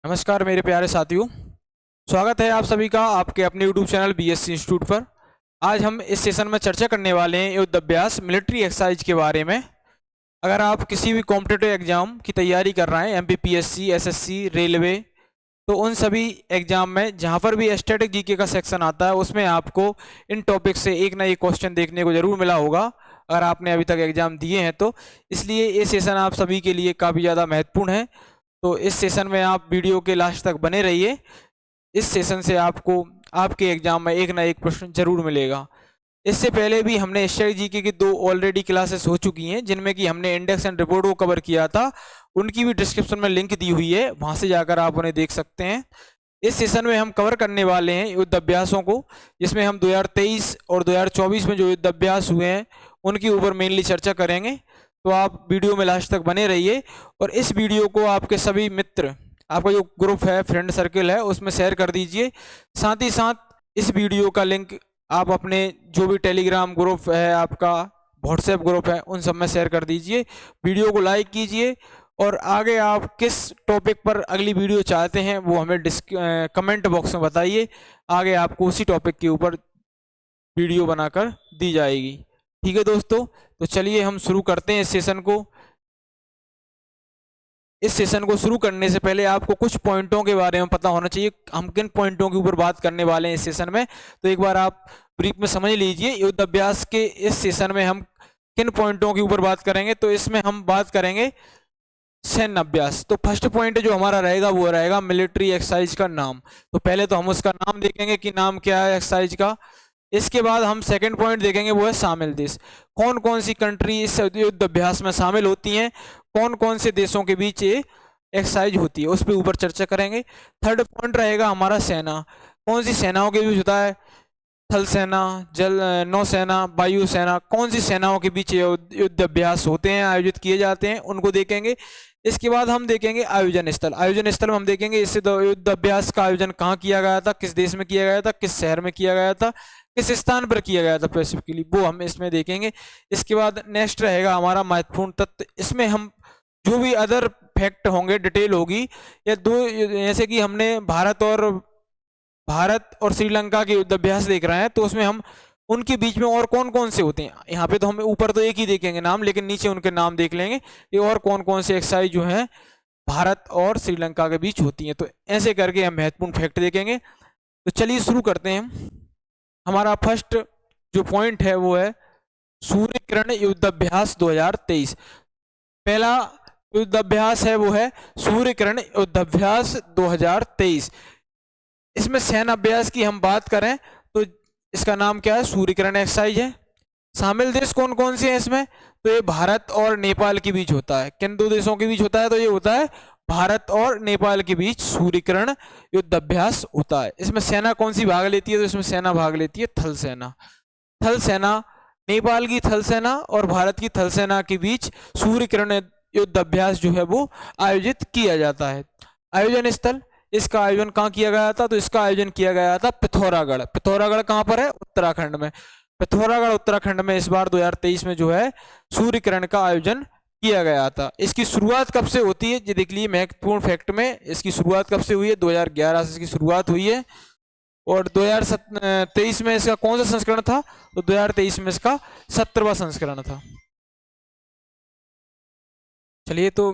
नमस्कार मेरे प्यारे साथियों। स्वागत है आप सभी का आपके अपने YouTube चैनल बीएससी इंस्टीट्यूट पर। आज हम इस सेशन में चर्चा करने वाले हैं युद्ध अभ्यास मिलिट्री एक्सरसाइज के बारे में। अगर आप किसी भी कॉम्पिटिटिव एग्जाम की तैयारी कर रहे हैं, एमपीपीएससी, एसएससी, रेलवे, तो उन सभी एग्जाम में जहां पर भी स्टैटिक जीके का सेक्शन आता है उसमें आपको इन टॉपिक से एक ना एक क्वेश्चन देखने को जरूर मिला होगा, अगर आपने अभी तक एग्जाम दिए हैं तो। इसलिए ये सेशन आप सभी के लिए काफ़ी ज़्यादा महत्वपूर्ण है। तो इस सेशन में आप वीडियो के लास्ट तक बने रहिए। इस सेशन से आपको आपके एग्जाम में एक ना एक प्रश्न जरूर मिलेगा। इससे पहले भी हमने स्टैटिक जीके की 2 ऑलरेडी क्लासेस हो चुकी हैं, जिनमें कि हमने इंडेक्स एंड रिपोर्ट को कवर किया था। उनकी भी डिस्क्रिप्शन में लिंक दी हुई है, वहां से जाकर आप उन्हें देख सकते हैं। इस सेशन में हम कवर करने वाले हैं युद्ध अभ्यासों को, जिसमें हम 2023 और 2024 में जो युद्ध अभ्यास हुए हैं उनके ऊपर मेनली चर्चा करेंगे। तो आप वीडियो में लास्ट तक बने रहिए और इस वीडियो को आपके सभी मित्र, आपका जो ग्रुप है, फ्रेंड सर्कल है, उसमें शेयर कर दीजिए। साथ ही साथ इस वीडियो का लिंक आप अपने जो भी टेलीग्राम ग्रुप है, आपका व्हाट्सएप ग्रुप है, उन सब में शेयर कर दीजिए। वीडियो को लाइक कीजिए और आगे आप किस टॉपिक पर अगली वीडियो चाहते हैं वो हमें कमेंट बॉक्स में बताइए। आगे आपको उसी टॉपिक के ऊपर वीडियो बनाकर दी जाएगी। ठीक है दोस्तों, तो चलिए हम शुरू करते हैं इस सेशन को। इस सेशन को शुरू करने से पहले आपको कुछ पॉइंटों के बारे में पता होना चाहिए, हम किन पॉइंटों के ऊपर बात करने वाले हैं इस सेशन में। तो एक बार आप ब्रीफ में समझ लीजिए, युद्ध अभ्यास के इस सेशन में हम किन पॉइंटों के ऊपर बात करेंगे। तो इसमें हम बात करेंगे सैन्य अभ्यास। तो फर्स्ट पॉइंट जो हमारा रहेगा वो रहेगा मिलिट्री एक्सरसाइज का नाम। तो पहले तो हम उसका नाम देखेंगे कि नाम क्या है एक्सरसाइज का। इसके बाद हम सेकंड पॉइंट देखेंगे, वो है शामिल देश। कौन कौन सी कंट्री इस युद्ध अभ्यास में शामिल होती हैं, कौन कौन से देशों के बीच ये एक्सरसाइज होती है, उस पर ऊपर चर्चा करेंगे। थर्ड पॉइंट रहेगा हमारा सेना। कौन सी सेनाओं के बीच होता है, थल सेना, जल नौसेना, वायुसेना, कौन सी सेनाओं के बीच युद्ध अभ्यास होते हैं, आयोजित किए जाते हैं, उनको देखेंगे। इसके बाद हम देखेंगे आयोजन स्थल। आयोजन स्थल में हम देखेंगे इससे युद्ध अभ्यास का आयोजन कहाँ किया गया था, किस देश में किया गया था, किस शहर में किया गया था, किस स्थान पर किया गया था स्पेसिफिकली, वो हम इसमें देखेंगे। इसके बाद नेक्स्ट रहेगा हमारा महत्वपूर्ण तत्व। इसमें हम जो भी अदर फैक्ट होंगे, डिटेल होगी, या दो, जैसे कि हमने भारत और श्रीलंका के युद्ध अभ्यास देख रहे हैं, तो उसमें हम उनके बीच में और कौन कौन से होते हैं, यहाँ पे तो हम ऊपर तो एक ही देखेंगे नाम, लेकिन नीचे उनके नाम देख लेंगे ये और कौन कौन से एक्सरसाइज जो है भारत और श्रीलंका के बीच होती हैं। तो ऐसे करके हम महत्वपूर्ण फैक्ट देखेंगे। तो चलिए शुरू करते हैं। हमारा फर्स्ट जो पॉइंट है वो है सूर्य किरण युद्ध अभ्यास 2023। पहला युद्ध अभ्यास है वो है सूर्य किरण युद्ध अभ्यास 2023। इसमें सैन्य अभ्यास की हम बात करें तो इसका नाम क्या है, सूर्य किरण एक्सरसाइज है। शामिल देश कौन कौन से हैं इसमें, तो ये भारत और नेपाल के बीच होता है। किन दो देशों के बीच होता है, तो ये होता है भारत और नेपाल के बीच सूर्य किरण युद्ध अभ्यास होता है। इसमें सेना कौन सी भाग लेती है, तो इसमें सेना भाग लेती है थल सेना। थल सेना, नेपाल की थल सेना और भारत की थल सेना के बीच सूर्य किरण युद्ध अभ्यास जो है वो आयोजित किया जाता है। आयोजन स्थल, इसका आयोजन कहाँ किया गया था, तो इसका आयोजन किया गया था पिथौरागढ़। पिथौरागढ़ कहाँ पर है, उत्तराखंड में। पिथौरागढ़ उत्तराखंड में इस बार 2023 में जो है सूर्य किरण का आयोजन किया गया था। इसकी शुरुआत कब से होती है, ये देख लीजिए महत्वपूर्ण फैक्ट में, इसकी शुरुआत कब से हुई है, 2011 से इसकी शुरुआत हुई है। और 2023 में इसका कौन सा संस्करण था, तो 2023 में इसका 17वां संस्करण था। चलिए, तो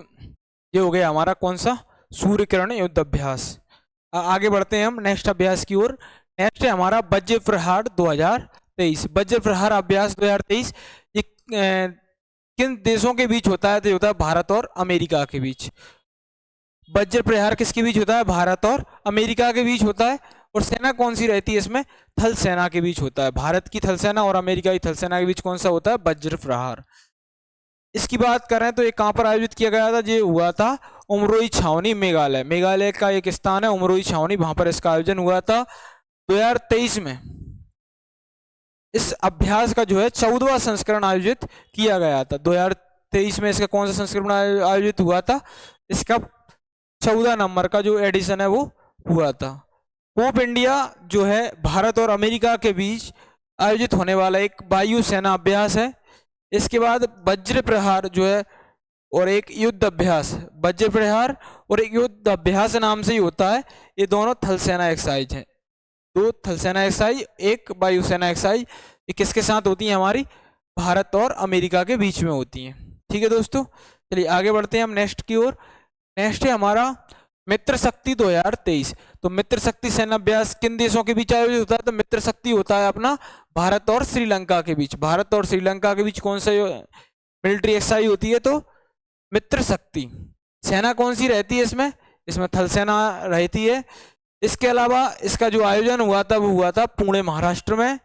ये हो गया हमारा कौन सा, सूर्य किरण युद्ध अभ्यास। आगे बढ़ते हैं हम नेक्स्ट अभ्यास की ओर। नेक्स्ट है हमारा वज्र प्रहार 2023। वज्र प्रहार अभ्यास 2023 ये किन देशों के बीच होता है, तो होता है भारत और अमेरिका के बीच। वज्र प्रहार किसके बीच होता है, भारत और अमेरिका के बीच होता है। और सेना कौन सी रहती है इसमें, थल सेना के बीच होता है। भारत की थल सेना और अमेरिका की थल सेना के बीच कौन सा होता है, वज्र प्रहार। इसकी बात करें तो ये कहाँ पर आयोजित किया गया था, ये हुआ था उमरोई छावनी, मेघालय। मेघालय का एक स्थान है उमरोई छावनी, वहां पर इसका आयोजन हुआ था 2023 में। इस अभ्यास का जो है 14वां संस्करण आयोजित किया गया था। 2023 में इसका कौन सा संस्करण आयोजित हुआ था, इसका 14 नंबर का जो एडिशन है वो हुआ था। पोप इंडिया जो है भारत और अमेरिका के बीच आयोजित होने वाला एक वायु सेना अभ्यास है। इसके बाद वज्र प्रहार जो है और एक युद्ध अभ्यास वज्र प्रहार और एक युद्ध अभ्यास नाम से ही होता है। ये दोनों थल सेना एक्सरसाइज हैं, दो थल सेना एक्सरसाइज, एक वायुसेना एक्सरसाइज। ये किसके साथ होती है? हमारी भारत और अमेरिका के बीच में होती हैं। ठीक है दोस्तों, चलिए आगे बढ़ते हैं हम नेक्स्ट की ओर। नेक्स्ट है हमारा मित्र शक्ति 2023। तो मित्र शक्ति सेना अभ्यास किन देशों के बीच आयोजित होता है? तो मित्र शक्ति होता है अपना भारत और श्रीलंका के बीच। भारत और श्रीलंका के बीच कौन सा मिलिट्री एक्सरसाइज होती है? तो मित्र शक्ति। सेना कौन सी रहती है इसमें? इसमें थल सेना रहती है। इसके अलावा इसका जो आयोजन हुआ था वो हुआ था पुणे महाराष्ट्र में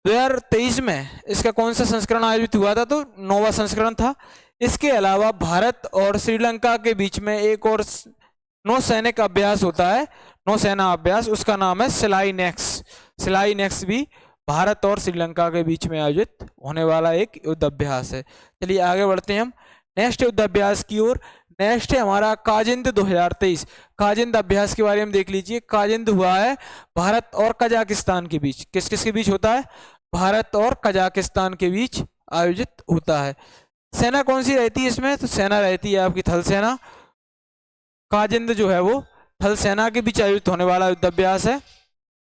2023 में। इसका कौन सा संस्करण आयोजित हुआ था? तो 9वां संस्करण था। इसके अलावा भारत और श्रीलंका के बीच में एक और नौसैनिक अभ्यास होता है, नौसेना अभ्यास, उसका नाम है सिलाई नेक्स। सिलाई नेक्स भी भारत और श्रीलंका के बीच में आयोजित होने वाला एक युद्ध अभ्यास है। चलिए आगे बढ़ते हैं हम नेक्स्ट युद्ध अभ्यास की ओर। नेक्स्ट है हमारा काजिंद 2023। काजिंद अभ्यास के बारे में देख लीजिए। काजिंद हुआ है भारत और कजाकिस्तान के बीच। किस किस के बीच होता है? भारत और कजाकिस्तान के बीच आयोजित होता है। सेना कौन सी रहती है इसमें? तो सेना रहती है आपकी थल सेना। काजिंद जो है वो थल सेना के बीच आयोजित होने वाला युद्ध अभ्यास है।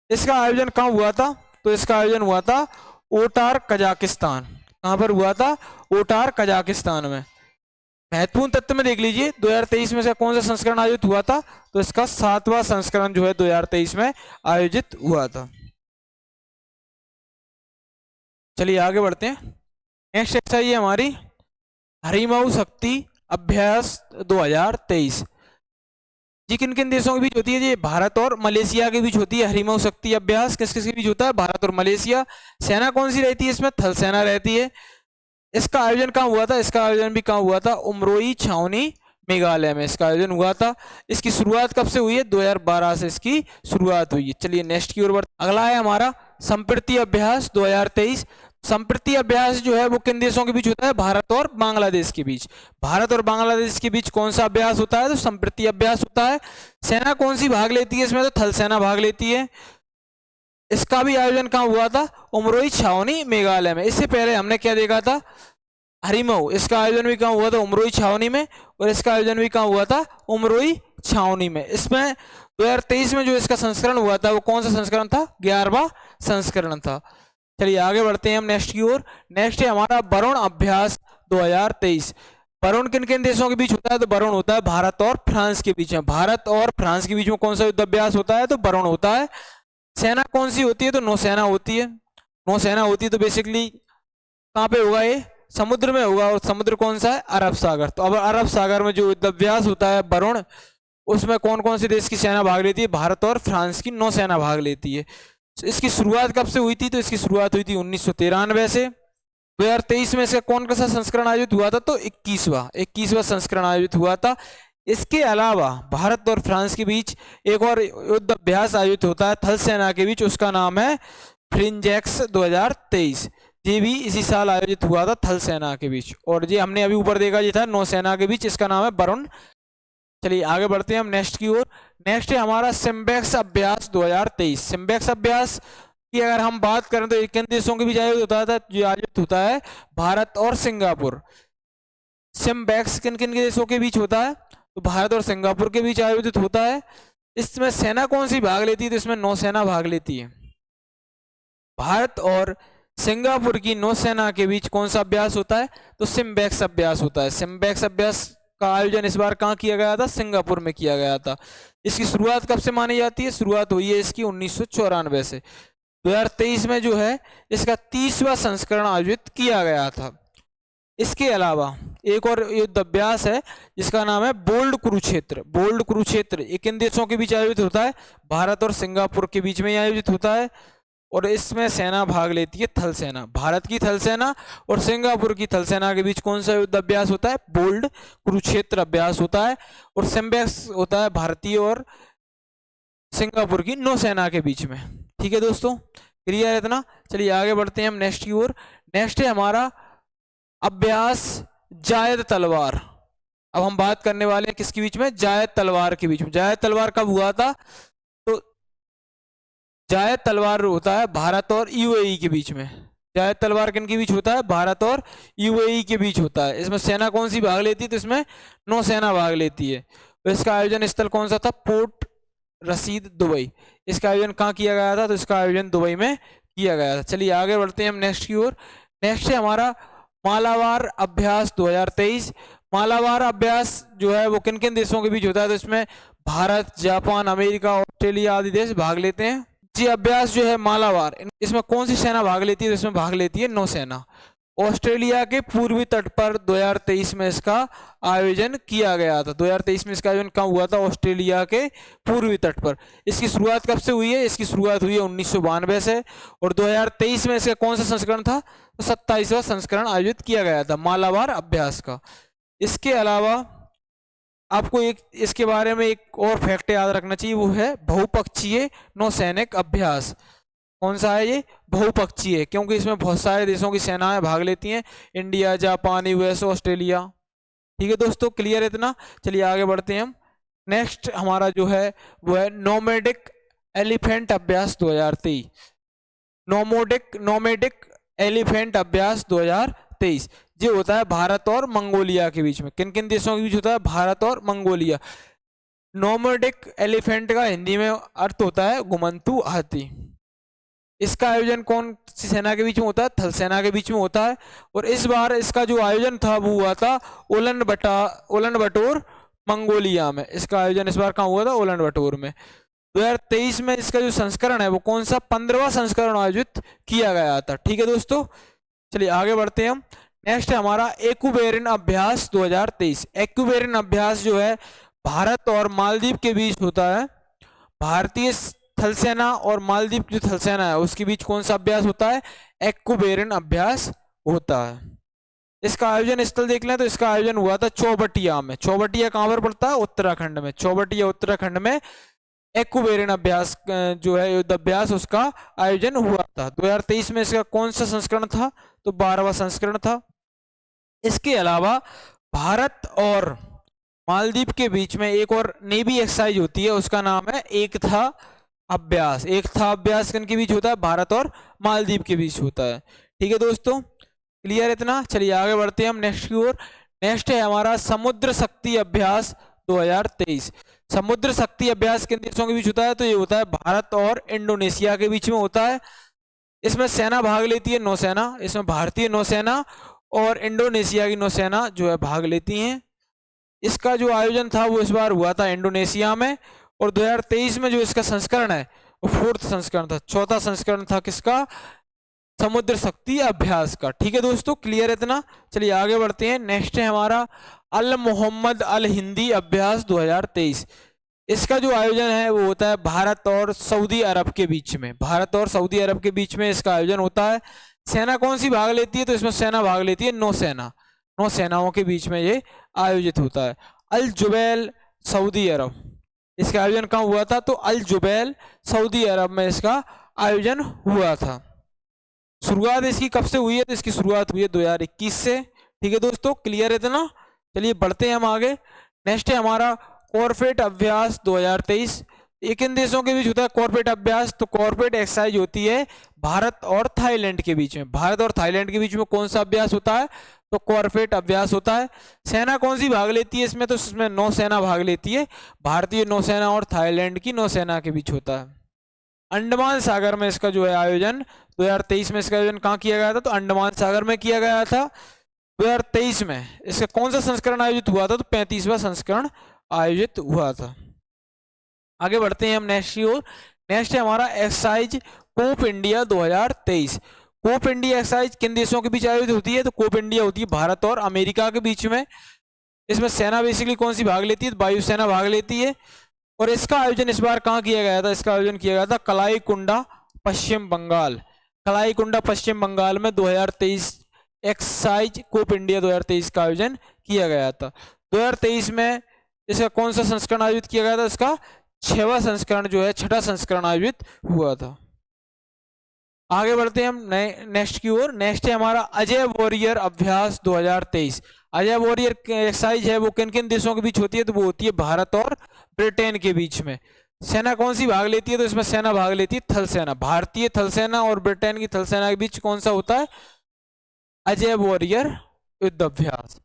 इसका आयोजन कहाँ हुआ था? तो इसका आयोजन हुआ था ओटार कजाकिस्तान। कहाँ पर हुआ था? ओटार कजाकिस्तान में। महत्वपूर्ण तथ्य में देख लीजिए 2023 में से कौन सा संस्करण आयोजित हुआ था? तो इसका 7वां संस्करण जो है 2023 में आयोजित हुआ था। चलिए आगे बढ़ते हैं। नेक्स्ट एक्सरसाइज है हमारी हरिमऊ शक्ति अभ्यास 2023। जी किन किन देशों के बीच होती है? जी भारत और मलेशिया के बीच होती है हरिमऊ शक्ति अभ्यास। किस किस के बीच होता है? भारत और मलेशिया। सेना कौन सी रहती है इसमें? थल सेना रहती है। इसका आयोजन कहाँ हुआ था? इसका आयोजन भी कहाँ हुआ था? उमरोई छावनी मेघालय में इसका आयोजन हुआ था। इसकी शुरुआत कब से हुई है? 2012 से इसकी शुरुआत हुई है। चलिए नेक्स्ट की ओर बढ़ते। अगला है हमारा संप्रति अभ्यास 2023। संप्रति अभ्यास जो है वो किन देशों के बीच होता है? भारत और बांग्लादेश के बीच। भारत और बांग्लादेश के बीच कौन सा अभ्यास होता है? तो संप्रति अभ्यास होता है। सेना कौन सी भाग लेती है इसमें? तो थल सेना भाग लेती है। इसका भी आयोजन कहाँ हुआ था? उमरोई छावनी मेघालय में। इससे पहले हमने क्या देखा था? हरिमऊ। इसका आयोजन भी कहाँ हुआ था? उमरोई छावनी में। और इसका आयोजन भी कहाँ हुआ था? उमरोई छावनी में। इसमें 2023 में जो इसका संस्करण हुआ था वो कौन सा संस्करण था? 11वां संस्करण था। चलिए आगे बढ़ते हैं हम नेक्स्ट की ओर। नेक्स्ट है हमारा वरुण अभ्यास 2023। वरुण किन किन देशों के बीच होता है? तो वरुण होता है भारत और फ्रांस के बीच में। भारत और फ्रांस के बीच में कौन सा युद्ध अभ्यास होता है? तो वरुण होता है। सेना कौन सी होती है? तो नौसेना होती है। नौसेना होती है तो बेसिकली कहाँ पे होगा? ये समुद्र में होगा। और समुद्र कौन सा है? अरब सागर। तो अब अरब सागर में जो युद्ध अभ्यास होता है वरुण, उसमें कौन कौन से देश की सेना भाग लेती है? भारत और फ्रांस की नौसेना भाग लेती है। इसकी शुरुआत कब से हुई थी? तो इसकी शुरुआत हुई थी 1993 से। 2023 में इसका कौन सा संस्करण आयोजित हुआ था? तो 21वां संस्करण आयोजित हुआ था। इसके अलावा भारत और फ्रांस के बीच एक और युद्ध अभ्यास आयोजित होता है थल सेना के बीच। उसका नाम है फ्रिंजेक्स 2023। ये भी इसी साल आयोजित हुआ था थल सेना के बीच। और ये हमने अभी ऊपर देखा ये था नौसेना के बीच। इसका नाम है वरुण। चलिए आगे बढ़ते हैं हम नेक्स्ट की ओर। नेक्स्ट है हमारा सिम्बेक्स अभ्यास 2023। सिम्बेक्स अभ्यास की अगर हम बात करें तो किन देशों के बीच आयोजित होता था? जो आयोजित होता है भारत और सिंगापुर। सिम्बेक्स किन किन के देशों के बीच होता है? तो भारत और सिंगापुर के बीच आयोजित होता है। इसमें सेना कौन सी भाग लेती है? तो इसमें नौसेना भाग लेती है। भारत और सिंगापुर की नौसेना के बीच कौन सा अभ्यास होता है? तो सिम्बेक्स अभ्यास होता है। सिम्बेक्स अभ्यास का आयोजन इस बार कहाँ किया गया था? सिंगापुर में किया गया था। इसकी शुरुआत कब से मानी जाती है? शुरुआत हुई है इसकी 1994 से। 2023 में जो है इसका 30वां संस्करण आयोजित किया गया था। इसके अलावा एक और युद्ध अभ्यास है जिसका नाम है बोल्ड कुरुक्षेत्र। बोल्ड कुरुक्षेत्र ये किन देशों के बीच आयोजित होता है? भारत और सिंगापुर के बीच में आयोजित होता है। और इसमें सेना भाग लेती है थल सेना। भारत की थल सेना और सिंगापुर की थल सेना के बीच कौन सा युद्ध अभ्यास होता है? बोल्ड कुरुक्षेत्र अभ्यास होता है। और सिम्बेक्स होता है भारतीय और सिंगापुर की नौसेना के बीच में। ठीक है दोस्तों, क्लियर है इतना? चलिए आगे बढ़ते हैं हम नेक्स्ट की ओर। नेक्स्ट है हमारा अभ्यास जायद तलवार। अब हम बात करने वाले हैं किसके बीच में? जायद तलवार के बीच में। जायद तलवार कब हुआ था? तो जायद तलवार होता है भारत और यूएई के बीच में। जायद तलवार किन के बीच होता है? भारत और यूएई के बीच होता है। इसमें सेना कौन सी भाग लेती है? तो इसमें नौसेना भाग लेती है। तो इसका आयोजन स्थल कौन सा था? पोर्ट रसीद, दुबई। इसका आयोजन कहाँ किया गया था? तो इसका आयोजन दुबई में किया गया था। चलिए आगे बढ़ते हैं हम नेक्स्ट की ओर। नेक्स्ट है हमारा मालाबार अभ्यास 2023। मालाबार अभ्यास जो है वो किन किन देशों के बीच होता है? तो इसमें भारत, जापान, अमेरिका, ऑस्ट्रेलिया आदि देश भाग लेते हैं। ये अभ्यास जो है मालाबार, इसमें कौन सी सेना भाग लेती है? तो इसमें भाग लेती है नौसेना। ऑस्ट्रेलिया के पूर्वी तट पर 2023 में इसका आयोजन किया गया था। 2023 में इसका आयोजन कहाँ हुआ था? ऑस्ट्रेलिया के पूर्वी तट पर। इसकी शुरुआत कब से हुई है? इसकी शुरुआत हुई है 1992 से, और 2023 में इसका कौन सा संस्करण था? तो 27वां संस्करण आयोजित किया गया था मालाबार अभ्यास का। इसके अलावा आपको एक इसके बारे में एक और फैक्ट याद रखना चाहिए, वो है बहुपक्षीय नौसैनिक अभ्यास। कौन सा है ये? बहुपक्षीय, क्योंकि इसमें बहुत सारे देशों की सेनाएं भाग लेती हैं, इंडिया, जापान, यूएस, ऑस्ट्रेलिया। ठीक है दोस्तों, क्लियर है इतना? चलिए आगे बढ़ते हैं हम। नेक्स्ट हमारा जो है वो है नोमैडिक एलिफेंट अभ्यास 2023। नोमैडिक एलिफेंट अभ्यास 2023 जो होता है भारत और मंगोलिया के बीच में। किन किन देशों के बीच होता है? भारत और मंगोलिया। नोमैडिक एलिफेंट का हिंदी में अर्थ होता है घुमंतू हाथी। इसका आयोजन कौन सी सेना के बीच में होता है? थल सेना के बीच में होता है। और इस बार इसका जो आयोजन था वो हुआ था उलन बटोर मंगोलिया में। इसका आयोजन इस बार कहाँ हुआ था? उलन बटोर में। 2023 में इसका जो संस्करण है वो कौन सा? 15वां संस्करण आयोजित किया गया था। ठीक है दोस्तों, चलिए आगे बढ़ते हैं हम। नेक्स्ट है हमारा एक्यूबेरिन अभ्यास 2023। एक्यूबेरिन अभ्यास जो है भारत और मालदीव के बीच होता है। भारतीय थल सेना और मालदीव की जो थल सेना है उसके बीच कौन सा अभ्यास होता है? एक्यूबेरिन अभ्यास होता है। इसका आयोजन स्थल देख लें तो इसका आयोजन हुआ था चौबटिया में। चौबटिया कहाँ पर पड़ता है? उत्तराखंड में। चौबटिया उत्तराखंड में एक्यूबेरिन अभ्यास जो है युद्ध अभ्यास उसका आयोजन हुआ था। 2023 में इसका कौन सा संस्करण था? तो 12वां संस्करण था। इसके अलावा भारत और मालदीव के बीच में एक और नेवी एक्सरसाइज होती है, उसका नाम है एकता अभ्यास। एकता अभ्यास किन के बीच होता है? भारत और मालदीव के बीच होता है। ठीक है दोस्तों, क्लियर इतना? चलिए आगे बढ़ते हैं हम नेक्स्ट की ओर। नेक्स्ट है हमारा समुद्र शक्ति अभ्यास 2023। समुद्र शक्ति अभ्यास किन देशों के बीच होता है? तो ये होता है भारत और इंडोनेशिया के बीच में होता है। इसमें सेना भाग लेती है नौसेना। इसमें भारतीय नौसेना और इंडोनेशिया की नौसेना जो है भाग लेती हैं। इसका जो आयोजन था वो इस बार हुआ था इंडोनेशिया में। और 2023 में जो इसका संस्करण है वो 4th संस्करण था, 4था संस्करण था किसका? समुद्र शक्ति अभ्यास का। ठीक है दोस्तों, क्लियर इतना? चलिए आगे बढ़ते हैं। नेक्स्ट है हमारा अल मोहम्मद अल हिंदी अभ्यास 2023। इसका जो आयोजन है वो होता है भारत और सऊदी अरब के बीच में। भारत और सऊदी अरब के बीच में इसका आयोजन होता है। सेना कौन सी भाग लेती है? तो इसमें सेना भाग लेती है नौसेना। नौसेनाओं के बीच में ये आयोजित होता है। अल जुबैल सऊदी अरब, इसका आयोजन कहाँ हुआ था? तो अल जुबैल सऊदी अरब में इसका आयोजन हुआ था। शुरुआत इसकी कब से हुई है? तो इसकी शुरुआत हुई है 2021 से। ठीक है दोस्तों, क्लियर है इतना? चलिए बढ़ते हैं हम आगे। नेक्स्ट है हमारा कॉर्पोरेट अभ्यास 2023। ये किन देशों के बीच होता है कॉर्पोरेट अभ्यास? तो कॉर्पोरेट एक्सरसाइज होती है भारत और थाईलैंड के बीच में। भारत और थाईलैंड के बीच में कौन सा अभ्यास होता है? तो कॉर्पोरेट अभ्यास होता है। सेना कौन सी भाग लेती है इसमें? तो इसमें नौसेना भाग लेती है। भारतीय नौसेना और थाईलैंड की नौसेना के बीच होता है। अंडमान सागर में इसका जो है आयोजन 2023 में इसका आयोजन कहाँ किया गया था? तो अंडमान सागर में किया गया था 2023 में। इसका कौन सा संस्करण आयोजित हुआ था? तो 35वां संस्करण आयोजित हुआ था। आगे बढ़ते हैं हम नेक्स्ट की ओर। नेक्स्ट है हमारा exercise Cope India 2023। Cope India exercise किन देशों के बीच आयोजित होती है? तो कोप इंडिया होती है भारत और अमेरिका के बीच में। इसमें सेना बेसिकली कौन सी भाग लेती है? वायुसेना भाग लेती है। और इसका आयोजन इस बार कहाँ किया गया था? इसका आयोजन किया गया था कलाईकुंडा पश्चिम बंगाल। कलाईकुंडा पश्चिम बंगाल में 2023 एक्सरसाइज कोप इंडिया 2023 का आयोजन किया गया था। 2023 में इसका कौन सा संस्करण आयोजित किया गया था? इसका 6वां संस्करण जो है, 6ठा संस्करण आयोजित हुआ था। आगे बढ़ते हैं हम नेक्स्ट की ओर। नेक्स्ट है हमारा अजय वॉरियर अभ्यास 2023। अजय वॉरियर एक्सरसाइज है वो किन किन देशों के बीच होती है? तो वो होती है भारत और ब्रिटेन के बीच में। सेना कौन सी भाग लेती है? तो इसमें सेना भाग लेती है थल सेना। भारतीय थल सेना और ब्रिटेन की थल सेना के बीच कौन सा होता है? अजय वॉरियर युद्ध अभ्यास।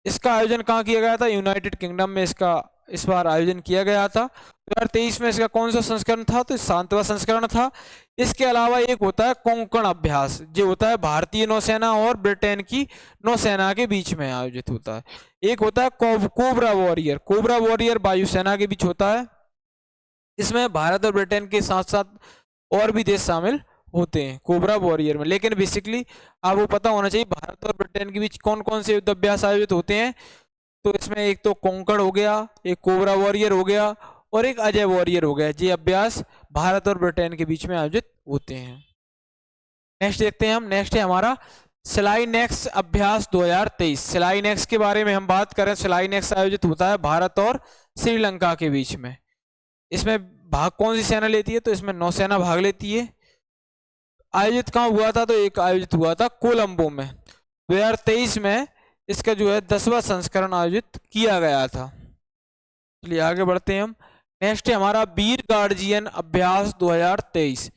इसका आयोजन कहाँ किया गया था? यूनाइटेड किंगडम में इसका इस बार आयोजन किया गया था। 2023 में इसका कौन सा संस्करण था? तो 7वां संस्करण था। इसके अलावा एक होता है कोंकण अभ्यास, जो होता है भारतीय नौसेना और ब्रिटेन की नौसेना के बीच में आयोजित होता है। एक होता है कोबरा वॉरियर। कोबरा वॉरियर वायुसेना के बीच होता है। इसमें भारत और ब्रिटेन के साथ साथ और भी देश शामिल होते हैं कोबरा वॉरियर में। लेकिन बेसिकली आपको पता होना चाहिए भारत और ब्रिटेन के बीच कौन कौन से युद्ध अभ्यास आयोजित होते हैं। तो इसमें एक तो कोंकण हो गया, एक कोबरा वॉरियर हो गया और एक अजय वॉरियर हो गया। ये अभ्यास भारत और ब्रिटेन के बीच में आयोजित होते हैं। नेक्स्ट देखते हैं हम। नेक्स्ट है हमारा स्लाइनेक्स अभ्यास 2023। स्लाइनेक्स के बारे में हम बात करें, स्लाइनेक्स आयोजित होता है भारत और श्रीलंका के बीच में। इसमें भाग कौन सी सेना लेती है? तो इसमें नौसेना भाग लेती है। आयोजित कहाँ हुआ था? तो एक आयोजित हुआ था कोलंबो में। 2023 में इसका जो है 10वां संस्करण आयोजित किया गया था। चलिए आगे बढ़ते हैं हम। नेक्स्ट है हमारा वीर गार्जियन अभ्यास 2023।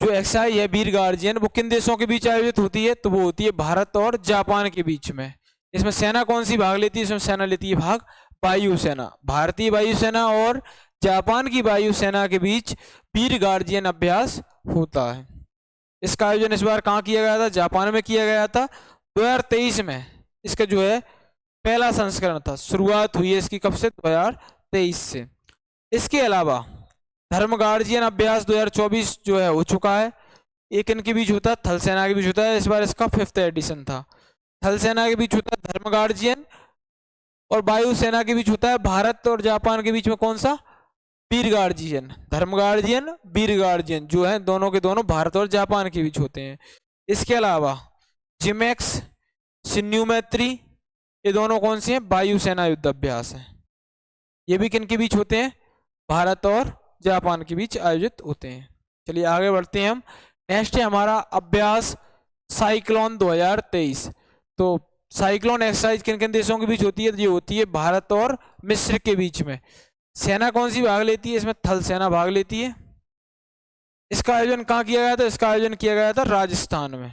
जो एक्सरसाइज है वीर गार्जियन, वो किन देशों के बीच आयोजित होती है? तो वो होती है भारत और जापान के बीच में। इसमें सेना कौन सी भाग लेती है? इसमें सेना लेती है भाग वायुसेना। भारतीय वायुसेना और जापान की वायुसेना के बीच वीर गार्जियन अभ्यास होता है। इसका आयोजन इस बार कहाँ किया गया था? जापान में किया गया था 2023 में। इसका जो है पहला संस्करण था। शुरुआत हुई है इसकी कब से? 2023 से। इसके अलावा धर्म गार्जियन अभ्यास 2024 जो है हो चुका है। एक इनके बीच होता है, थल सेना के बीच होता है। इस बार इसका 5th एडिशन था। थल सेना के बीच होता है धर्म गार्जियन और वायुसेना के बीच होता है भारत और जापान के बीच में कौन सा? वीर गार्जियन। धर्म गार्जियन, वीर गार्जियन जो है दोनों के दोनों भारत और जापान के बीच होते हैं। इसके अलावा जिमेक्स, सिन्यू मैत्री, ये दोनों कौन सी हैं? वायुसेना युद्ध अभ्यास हैं। ये भी किन के बीच होते हैं? भारत और जापान के बीच आयोजित होते हैं। चलिए आगे बढ़ते हैं हम। नेक्स्ट है हमारा अभ्यास साइक्लोन 2023। तो साइक्लोन एक्सरसाइज किन किन देशों के बीच होती है? ये होती है भारत और मिस्र के बीच में। सेना कौन सी भाग लेती है? इसमें थल सेना भाग लेती है। इसका आयोजन कहाँ किया गया था? इसका आयोजन किया गया था राजस्थान में।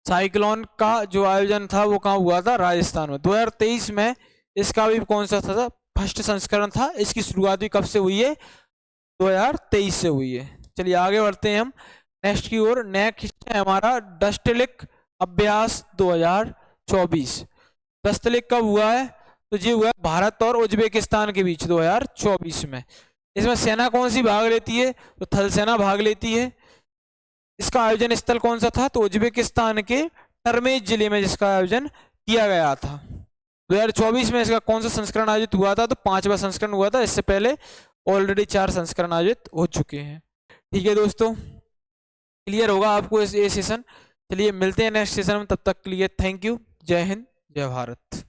साइक्लोन का जो आयोजन था वो कहाँ हुआ था? राजस्थान में। 2023 में इसका भी कौन सा था? फर्स्ट संस्करण था। इसकी शुरुआत भी कब से हुई है? 2023 से हुई है। चलिए आगे बढ़ते हैं हम नेक्स्ट की ओर। नेक्स्ट है हमारा डस्टलिक अभ्यास 2024। डस्टलिक कब हुआ है? तो ये हुआ है भारत और उज्बेकिस्तान के बीच 2024 में। इसमें सेना कौन सी भाग लेती है? तो थल सेना भाग लेती है। इसका आयोजन स्थल कौन सा था? तो उज्बेकिस्तान के टर्मेज जिले में जिसका आयोजन किया गया था। 2024 में इसका कौन सा संस्करण आयोजित हुआ था? तो 5वां संस्करण हुआ था। इससे पहले ऑलरेडी 4 संस्करण आयोजित हो चुके हैं। ठीक है दोस्तों, क्लियर होगा आपको ये सेशन। चलिए मिलते हैं नेक्स्ट सेशन में, तब तक के लिए थैंक यू। जय हिंद, जय भारत।